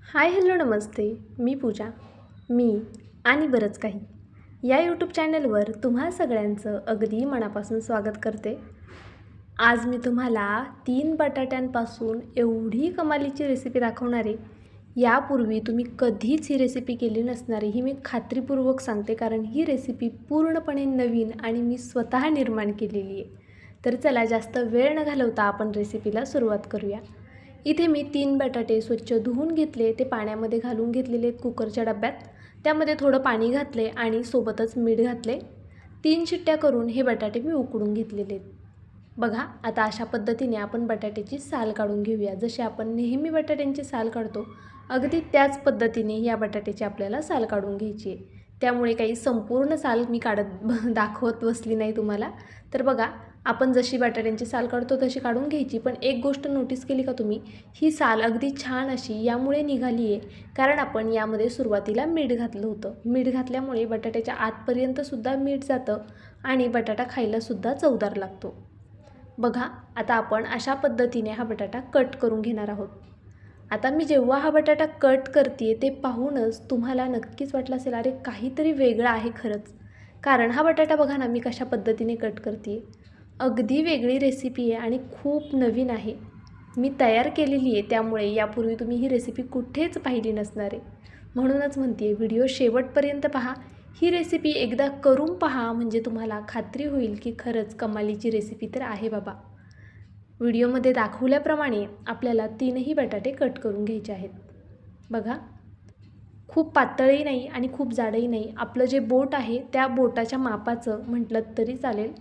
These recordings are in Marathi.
हाय हॅलो नमस्ते. मी पूजा. मी आणि बरंच काही या यूट्यूब चॅनलवर तुम्हा सगळ्यांचं अगदी मनापासून स्वागत करते. आज मी तुम्हाला 3 बटाट्यांपासून एवढी कमालीची रेसिपी दाखवणार आहे. यापूर्वी तुम्ही कधीच ही रेसिपी केली नसणार आहे, ही मी खात्रीपूर्वक सांगते, कारण ही रेसिपी पूर्णपणे नवीन आणि मी स्वतः निर्माण केलेली आहे. तर चला जास्त वेळ न घालवता आपण रेसिपीला सुरुवात करूया. इथे मी 3 बटाटे स्वच्छ धुवून घेतले. ते पाण्यामध्ये घालून घेतलेले आहेत कुकरच्या डब्यात. त्यामध्ये थोडं पाणी घातले आणि सोबतच मीठ घातले. 3 शिट्ट्या करून हे बटाटे मी उकडून घेतलेले आहेत. बघा, आता अशा पद्धतीने आपण बटाट्याची साल काढून घेऊया. जशी आपण नेहमी बटाट्यांची साल काढतो, अगदी त्याच पद्धतीने या बटाट्याची आपल्याला साल काढून घ्यायची आहे. त्यामुळे काही संपूर्ण साल मी दाखवत बसली नाही तुम्हाला. तर बघा, आपण जशी बटाट्यांची साल काढतो तशी काढून घ्यायची. पण एक गोष्ट नोटीस केली का तुम्ही, ही साल अगदी छान अशी यामुळे निघाली आहे कारण आपण यामध्ये सुरुवातीला मीठ घातलं होतं. मीठ घातल्यामुळे बटाट्याच्या आतपर्यंतसुद्धा मीठ जातं आणि बटाटा खायलासुद्धा चवदार लागतो. बघा, आता आपण अशा पद्धतीने हा बटाटा कट करून घेणार आहोत. आता मी जेव्हा हा बटाटा कट करते ते पाहूनच तुम्हाला नक्कीच वाटलं असेल, अरे काहीतरी वेगळं आहे खरंच. कारण हा बटाटा बघा ना, मी कशा पद्धतीने कट करते. अगदी वेगळी रेसिपी आहे आणि खूप नवीन आहे. मी तयार केलेली आहे, त्यामुळे यापूर्वी तुम्ही ही रेसिपी कुठेच पाहिली नसणार आहे. म्हणूनच म्हणते, व्हिडिओ शेवटपर्यंत पहा. ही रेसिपी एकदा करून पहा, म्हणजे तुम्हाला खात्री होईल की खरंच कमालीची रेसिपी तर आहे बाबा. व्हिडिओमध्ये दाखवल्याप्रमाणे आपल्याला 3ही बटाटे कट करून घ्यायचे आहेत. बघा, खूप पातळही नाही आणि खूप जाडही नाही. आपलं जे बोट आहे त्या बोटाच्या मापाचं म्हटलं तरी चालेल,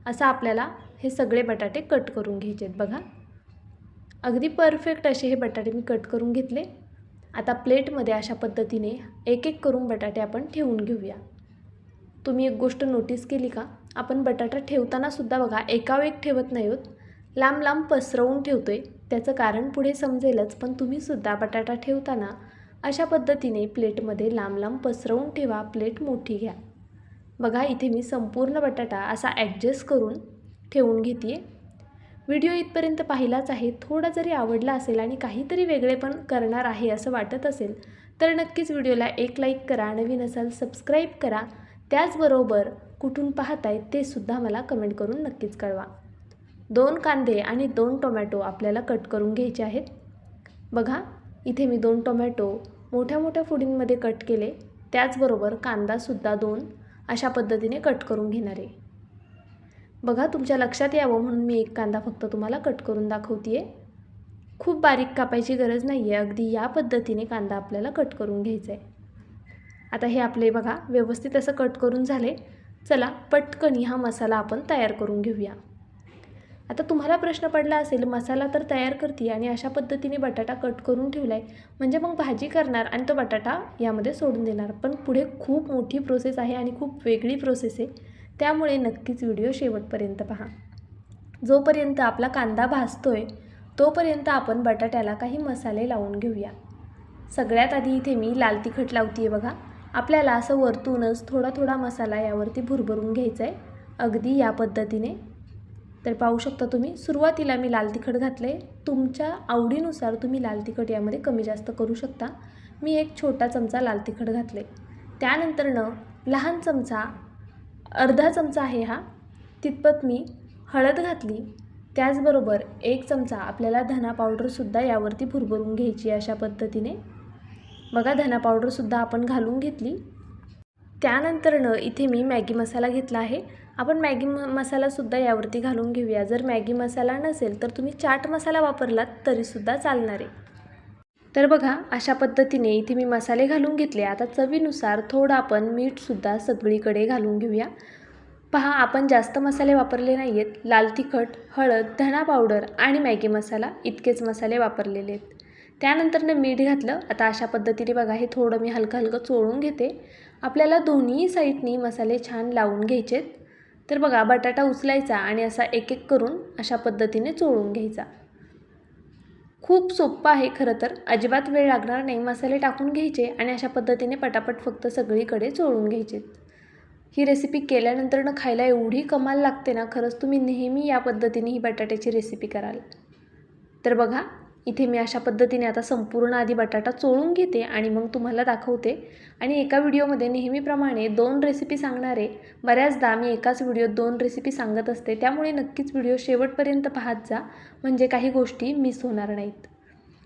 असं आपल्याला हे सगळे बटाटे कट करून घ्यायचे आहेत. बघा, अगदी परफेक्ट असे हे बटाटे मी कट करून घेतले. आता प्लेटमध्ये अशा पद्धतीने एक एक करून बटाटे आपण ठेवून घेऊया. तुम्ही एक गोष्ट नोटीस केली का, आपण बटाटा ठेवतानासुद्धा बघा एकावर एक ठेवत नाही आहोत, लांब लांब पसरवून ठेवतो आहे. त्याचं कारण पुढे समजेलच, पण तुम्हीसुद्धा बटाटा ठेवताना अशा पद्धतीने प्लेटमध्ये लांब लांब पसरवून ठेवा. प्लेट मोठी घ्या. बघा, इथे मी संपूर्ण बटाटा असा ॲडजस्ट करून ठेवून घेते आहे. व्हिडिओ इथपर्यंत पाहिलाच आहे. थोडा जरी आवडला असेल आणि काहीतरी वेगळे पण करणार आहे असं वाटत असेल तर नक्कीच व्हिडिओला एक लाईक करा. नवीन असाल सबस्क्राईब करा. त्याचबरोबर कुठून पाहताय ते सुद्धा मला कमेंट करून नक्कीच कळवा. 2 कांदे आणि 2 टोमॅटो आपल्याला कट करून घ्यायचे आहेत. बघा, इथे मी 2 टोमॅटो मोठ्या मोठ्या फोडींमध्ये कट केले. त्याचबरोबर कांदासुद्धा 2 अशा पद्धतीने कट करून घेणार आहे. बघा, तुमच्या लक्षात यावं म्हणून मी एक कांदा फक्त तुम्हाला कट करून दाखवते आहे. खूप बारीक कापायची गरज नाही आहे. अगदी या पद्धतीने कांदा आपल्याला कट करून घ्यायचा आहे. आता हे आपले बघा व्यवस्थित असं कट करून झाले. चला पटकन हा मसाला आपण तयार करून घेऊया. आता तुम्हाला प्रश्न पडला असेल, मसाला तर तयार करते आणि अशा पद्धतीने बटाटा कट करून ठेवला आहे, म्हणजे मग भाजी करणार आणि तो बटाटा यामध्ये सोडून देणार. पण पुढे खूप मोठी प्रोसेस आहे आणि खूप वेगळी प्रोसेस आहे. त्यामुळे नक्कीच व्हिडिओ शेवटपर्यंत पहा. जोपर्यंत आपला कांदा भाजतोय तोपर्यंत आपण बटाट्याला काही मसाले लावून घेऊया. सगळ्यात आधी इथे मी लाल तिखट लावते आहे. बघा, आपल्याला असं वरतूनच थोडा थोडा मसाला यावरती भुरभरून घ्यायचा आहे, अगदी या पद्धतीने. तर पाहू शकता तुम्ही, सुरुवातीला मी लाल तिखट घातले. तुमच्या आवडीनुसार तुम्ही लाल तिखट यामध्ये कमी जास्त करू शकता. मी एक छोटा चमचा लाल तिखट घातले. त्यानंतरनं लहान चमचा, अर्धा चमचा आहे हा, तितपत मी हळद घातली. त्याचबरोबर 1 चमचा आपल्याला धना पावडरसुद्धा यावरती भुरभरून घ्यायची अशा पद्धतीने. बघा, धना पावडरसुद्धा आपण घालून घेतली. त्यानंतरनं इथे मी मॅगी मसाला घेतला आहे. आपण मॅगी मसालासुद्धा यावरती घालून घेऊया. जर मॅगी मसाला नसेल तर तुम्ही चाट मसाला वापरलात तरीसुद्धा चालणार आहे. तर बघा, अशा पद्धतीने इथे मी मसाले घालून घेतले. आता चवीनुसार थोडं आपण मीठसुद्धा सगळीकडे घालून घेऊया. पहा, आपण जास्त मसाले वापरले नाही आहेत. लाल तिखट, हळद, धना पावडर आणि मॅगी मसाला इतकेच मसाले वापरलेले आहेत. त्यानंतरनं मीठ घातलं. आता अशा पद्धतीने बघा, हे थोडं मी हलकं हलकं चोळून घेते. आपल्याला दोन्ही साईडनी मसाले छान लावून घ्यायचेत. तर बघा, बटाटा उचलायचा आणि असा एक एक करून अशा पद्धतीने चोळून घ्यायचा. खूप सोपं आहे खरं तर, अजिबात वेळ लागणार नाही. मसाले टाकून घ्यायचे आणि अशा पद्धतीने पटापट फक्त सगळीकडे चोळून घ्यायचे. ही रेसिपी केल्यानंतरनं खायला एवढी कमाल लागते ना, खरंच तुम्ही नेहमी या पद्धतीने ही बटाट्याची रेसिपी कराल. तर बघा, इथे मी अशा पद्धतीने आता संपूर्ण आधी बटाटा चोळून घेते आणि मग तुम्हाला दाखवते. आणि एका व्हिडिओमध्ये नेहमीप्रमाणे 2 रेसिपी सांगणारे बऱ्याचदा मी एकाच व्हिडिओत 2 रेसिपी सांगत असते, त्यामुळे नक्कीच व्हिडिओ शेवटपर्यंत पाहत जा, म्हणजे काही गोष्टी मिस होणार नाहीत.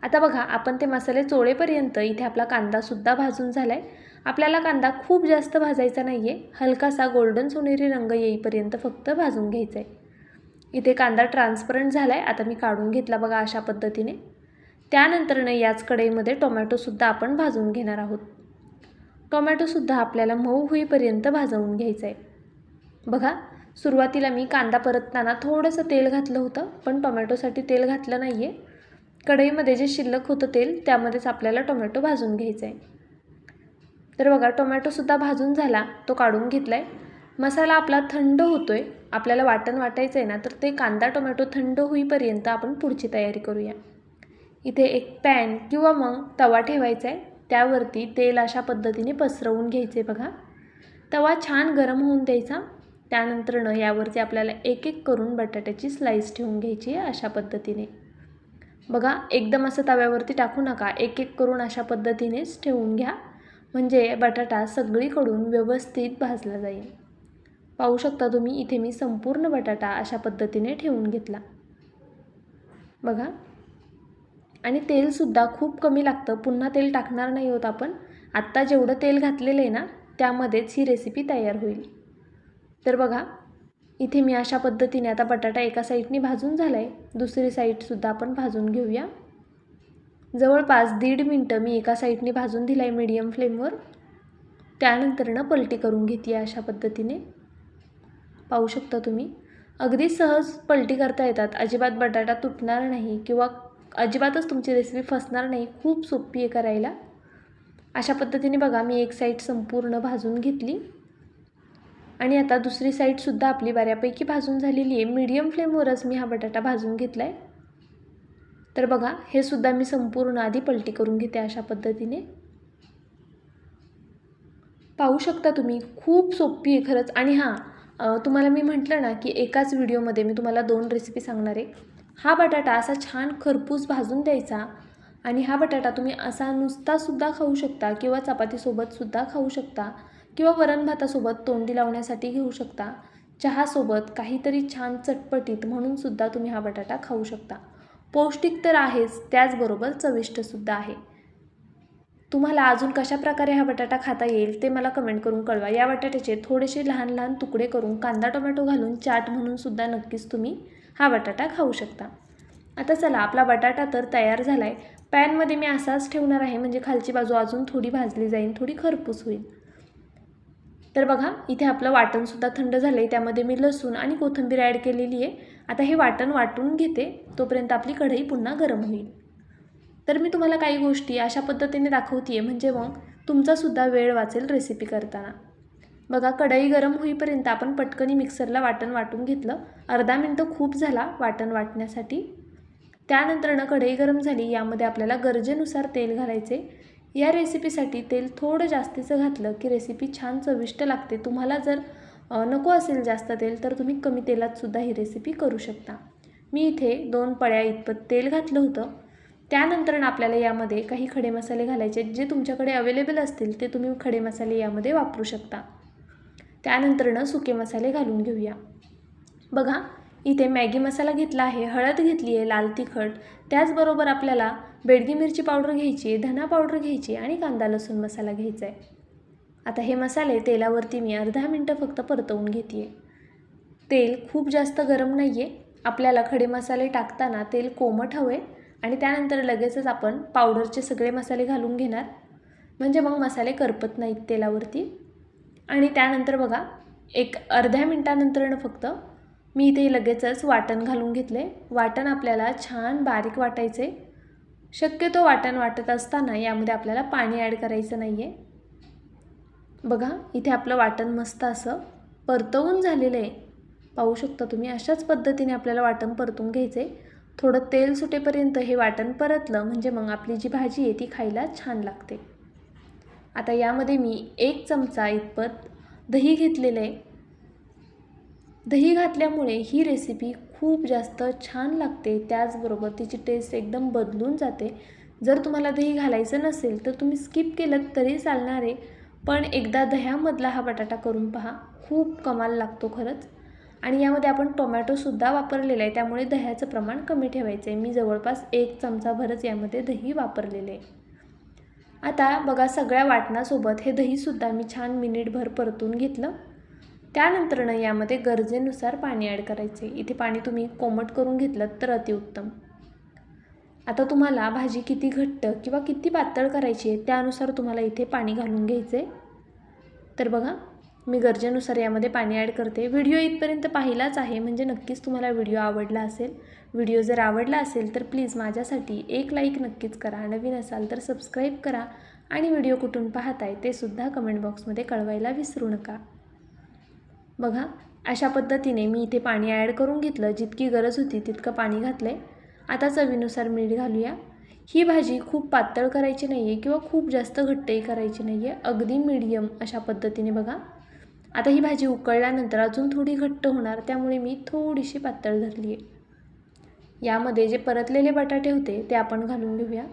आता बघा, आपण ते मसाले चोळेपर्यंत इथे आपला कांदासुद्धा भाजून झाला आहे. आपल्याला कांदा खूप जास्त भाजायचा नाही आहे, हलकासा गोल्डन सोनेरी रंग येईपर्यंत फक्त भाजून घ्यायचा आहे. इथे कांदा ट्रान्सपरंट झाला आहे, आता मी काढून घेतला बघा अशा पद्धतीने. त्यानंतरनं याच कढईमध्ये टोमॅटोसुद्धा आपण भाजून घेणार आहोत. टोमॅटोसुद्धा आपल्याला मऊ होईपर्यंत भाजवून घ्यायचं आहे. बघा, सुरुवातीला मी कांदा परतताना थोडंसं तेल घातलं होतं, पण टोमॅटोसाठी तेल घातलं नाही आहे. कढईमध्ये जे शिल्लक होतं तेल त्यामध्येच आपल्याला टोमॅटो भाजून घ्यायचा आहे. तर बघा, टोमॅटोसुद्धा भाजून झाला, तो काढून घेतला आहे. मसाला आपला थंड होतो आहे, आपल्याला वाटण वाटायचं आहे ना, तर ते कांदा टोमॅटो थंड होईपर्यंत आपण पुढची तयारी करूया. इथे एक पॅन किंवा मग तवा ठेवायचा आहे, त्यावरती तेल अशा पद्धतीने पसरवून घ्यायचे. बघा, तवा छान गरम होऊन द्यायचा. त्यानंतरनं यावरती आपल्याला एक एक करून बटाट्याची स्लाईस ठेवून घ्यायची आहे अशा पद्धतीने. बघा, एकदम असं तव्यावरती टाकू नका, एक एक करून अशा पद्धतीनेच ठेवून घ्या, म्हणजे बटाटा सगळीकडून व्यवस्थित भाजला जाईल. पाहू शकता तुम्ही, इथे मी संपूर्ण बटाटा अशा पद्धतीने ठेवून घेतला. बघा, आणि तेलसुद्धा खूप कमी लागतं, पुन्हा तेल टाकणार नाही होत आपण. आत्ता जेवढं तेल घातलेलं आहे ना, त्यामध्येच ही रेसिपी तयार होईल. तर बघा, इथे मी अशा पद्धतीने आता बटाटा एका साईडने भाजून झाला आहे, दुसरी साईडसुद्धा आपण भाजून घेऊया. जवळपास 1.5 मिनटं मी एका साईडने भाजून दिला आहे मीडियम फ्लेमवर. त्यानंतरनं पलटी करून घेते अशा पद्धतीने. पाहू शकता तुम्ही, अगदी सहज पलटी करता येतात, अजिबात बटाटा तुटणार नाही किंवा अजिबातच तुमची रेसिपी फसणार नाही, खूप सोपी आहे करायला. अशा पद्धतीने बघा, मी एक साईड संपूर्ण भाजून घेतली आणि आता दुसरी साईडसुद्धा आपली बऱ्यापैकी भाजून झालेली आहे. मीडियम फ्लेमवरच मी हा बटाटा भाजून घेतला आहे. तर बघा, हे सुद्धा मी संपूर्ण आधी पलटी करून घेते अशा पद्धतीने. पाहू शकता तुम्ही, खूप सोपी आहे खरंच. आणि हां, तुम्हाला मी म्हटलं ना की एकाच व्हिडिओमध्ये मी तुम्हाला 2 रेसिपी सांगणार आहे. हा बटाटा असा छान खरपूस भाजून द्यायचा आणि हा बटाटा तुम्ही असा नुसतासुद्धा खाऊ शकता किंवा चपातीसोबतसुद्धा खाऊ शकता किंवा वरण भातासोबत तोंडी लावण्यासाठी घेऊ शकता. चहासोबत काहीतरी छान चटपटीत म्हणूनसुद्धा तुम्ही हा बटाटा खाऊ शकता. पौष्टिक तर आहेच, त्याचबरोबर चविष्टसुद्धा आहे. तुम्हाला अजून कशाप्रकारे हा बटाटा खाता येईल ते मला कमेंट करून कळवा. या बटाट्याचे थोडेसे लहान लहान तुकडे करून कांदा टोमॅटो घालून चाट म्हणूनसुद्धा नक्कीच तुम्ही हा बटाटा खाऊ शकता. आता चला, आपला बटाटा तर तयार झाला आहे. पॅनमध्ये मी असाच ठेवणार आहे, म्हणजे खालची बाजू अजून थोडी भाजली जाईल, थोडी खरपूस होईल. तर बघा, इथे आपलं वाटणसुद्धा थंड झालं आहे, त्यामध्ये मी लसूण आणि कोथिंबीर ॲड केलेली आहे. आता हे वाटण वाटून घेते, तोपर्यंत आपली कढई पुन्हा गरम होईल. तर मी तुम्हाला काही गोष्टी अशा पद्धतीने दाखवते आहे, म्हणजे मग तुमचासुद्धा वेळ वाचेल रेसिपी करताना. बघा, कढई गरम होईपर्यंत आपण पटकनी मिक्सरला वाटण वाटून घेतलं. अर्धा मिनटं खूप झाला वाटण वाटण्यासाठी. त्यानंतरनं कढई गरम झाली, यामध्ये आपल्याला गरजेनुसार तेल घालायचे. या रेसिपीसाठी तेल थोडं जास्तीचं घातलं की रेसिपी छान चविष्ट लागते. तुम्हाला जर नको असेल जास्त तेल तर तुम्ही कमी तेलातसुद्धा ही रेसिपी करू शकता. मी इथे 2 पळ्या इतपत तेल घातलं होतं. त्यानंतर आपल्याला यामध्ये काही खडे मसाले घालायचे, जे तुमच्याकडे अवेलेबल असतील ते तुम्ही खडे मसाले यामध्ये वापरू शकता. त्यानंतरनं सुके मसाले घालून घेऊया. बघा, इथे मॅगी मसाला घेतला आहे, हळद घेतली आहे, लाल तिखट, त्याचबरोबर आपल्याला बेडगी मिरची पावडर घ्यायची, धना पावडर घ्यायची आणि कांदा लसूण मसाला घ्यायचा आहे. आता हे मसाले तेलावरती मी अर्धा मिनटं फक्त परतवून घेते आहे. तेल खूप जास्त गरम नाही आहे, आपल्याला खडे मसाले टाकताना तेल कोमट हवं आहे आणि त्यानंतर लगेचच आपण पावडरचे सगळे मसाले घालून घेणार, म्हणजे मग मसाले करपत नाहीत तेलावरती. आणि त्यानंतर बघा, एक अर्ध्या मिनटानंतरनं फक्त मी इथे लगेचच वाटण घालून घेतले. वाटण आपल्याला छान बारीक वाटायचे. शक्यतो वाटण वाटत असताना यामध्ये आपल्याला पाणी ॲड करायचं नाही आहे. बघा, इथे आपलं वाटण मस्त असं परतवून झालेलं आहे. पाहू शकता तुम्ही, अशाच पद्धतीने आपल्याला वाटण परतून घ्यायचे. थोडं तेल सुटेपर्यंत हे वाटण परतलं म्हणजे मग आपली जी भाजी आहे ती खायला छान लागते. आता यामध्ये मी 1 चमचा इतपत दही घेतलेलं आहे. दही घातल्यामुळे ही रेसिपी खूप जास्त छान लागते, त्याचबरोबर तिची टेस्ट एकदम बदलून जाते. जर तुम्हाला दही घालायचं नसेल तर तुम्ही स्किप केलं तरी चालणार आहे, पण एकदा दह्यामधला हा बटाटा करून पहा, खूप कमाल लागतो खरंच. आणि यामध्ये आपण टोमॅटोसुद्धा वापरलेला आहे, त्यामुळे दह्याचं प्रमाण कमी ठेवायचं आहे. मी जवळपास 1 चमचाभरच यामध्ये दही वापरलेले आहे. आता बघा, सगळ्या वाटणासोबत हे दहीसुद्धा मी छान मिनिटभर परतून घेतलं. त्यानंतरनं यामध्ये गरजेनुसार पाणी ॲड करायचे. इथे पाणी तुम्ही कोमट करून घेतलं तर अतिउत्तम. आता तुम्हाला भाजी किती घट्ट किंवा किती पातळ करायची आहे त्यानुसार तुम्हाला इथे पाणी घालून घ्यायचं आहे. तर बघा, मी गरजेनुसार यामध्ये पाणी ॲड करते. व्हिडिओ इथपर्यंत पाहिलाच आहे म्हणजे नक्कीच तुम्हाला व्हिडिओ आवडला असेल. व्हिडिओ जर आवडला असेल तर प्लीज माझ्यासाठी एक लाईक नक्कीच करा. नवीन असाल तर सबस्क्राईब करा आणि व्हिडिओ कुठून पाहताय ते सुद्धा कमेंट बॉक्समध्ये कळवायला विसरू नका. बघा, अशा पद्धतीने मी इथे पाणी ॲड करून घेतलं. जितकी गरज होती तितकं पाणी घातलं आहे. आता चवीनुसार मीठ घालूया. ही भाजी खूप पातळ करायची नाही आहे किंवा खूप जास्त घट्टही करायची नाही आहे, अगदी मीडियम अशा पद्धतीने. बघा, आता ही भाजी उकळल्यानंतर अजून थोडी घट्ट होणार, त्यामुळे मी थोडीशी पातळ धरली आहे. यामध्ये जे परतलेले बटाटे होते ते आपण घालून घेऊया.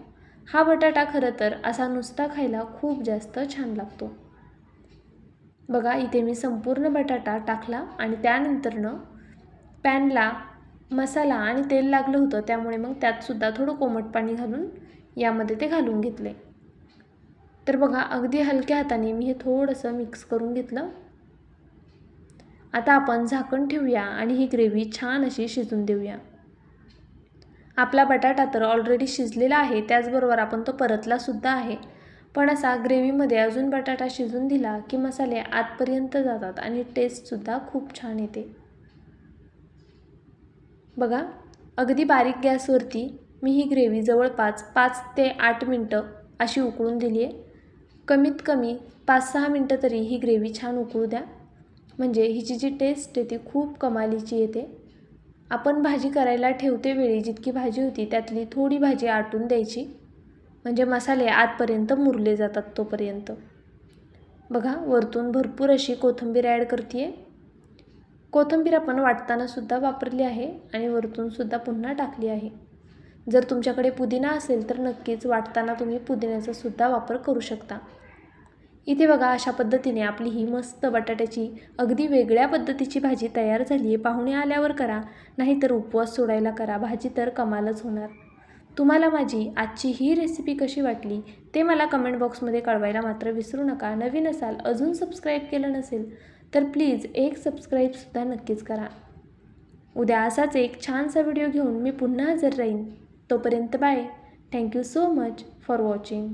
हा बटाटा खरं तर असा नुसता खायला खूप जास्त छान लागतो. बघा, इथे मी संपूर्ण बटाटा टाकला आणि त्यानंतरनं पॅनला मसाला आणि तेल लागलं होतं, त्यामुळे मग त्यातसुद्धा थोडं कोमट पाणी घालून यामध्ये ते घालून घेतले. तर बघा, अगदी हलक्या हाताने मी हे थोडंसं मिक्स करून घेतलं. आता आपण झाकण ठेवूया आणि ही ग्रेव्ही छान अशी शिजून देऊया. आपला बटाटा तर ऑलरेडी शिजलेला आहे, त्याचबरोबर आपण तो परतलासुद्धा आहे. पण असा ग्रेव्हीमध्ये अजून बटाटा शिजून दिला की मसाले आतपर्यंत जातात आणि टेस्टसुद्धा खूप छान येते. बघा, अगदी बारीक गॅसवरती मी ही ग्रेव्ही जवळपास 5 ते 8 मिनटं अशी उकळून दिली आहे. कमीत कमी 5-6 मिनटं तरी ही ग्रेव्ही छान उकळू द्या, म्हणजे हिची जी टेस्ट आहे ती खूप कमालीची येते. आपण भाजी करायला ठेवते वेळी जितकी भाजी होती त्यातली थोडी भाजी आटून द्यायची, म्हणजे मसाले आतपर्यंत मुरले जातात तोपर्यंत. बघा, वरतून भरपूर अशी कोथिंबीर ॲड करते आहे. कोथिंबीर आपण वाटतानासुद्धा वापरली आहे आणि वरतूनसुद्धा पुन्हा टाकली आहे. जर तुमच्याकडे पुदिना असेल तर नक्कीच वाटताना तुम्ही पुदिन्याचासुद्धा वापर करू शकता. इथे बघा, अशा पद्धतीने आपली ही मस्त बटाट्याची अगदी वेगळ्या पद्धतीची भाजी तयार झाली आहे. पाहुणे आल्यावर करा, नाहीतर उपवास सोडायला करा, भाजी तर कमालच होणार. तुम्हाला माझी आजची ही रेसिपी कशी वाटली ते मला कमेंट बॉक्समध्ये कळवायला मात्र विसरू नका. नवीन असाल, अजून सबस्क्राईब केलं नसेल तर प्लीज एक सबस्क्राईबसुद्धा नक्कीच करा. उद्या असाच एक छानसा व्हिडिओ घेऊन मी पुन्हा हजर राहीन. तोपर्यंत bye. Thank you so much for watching.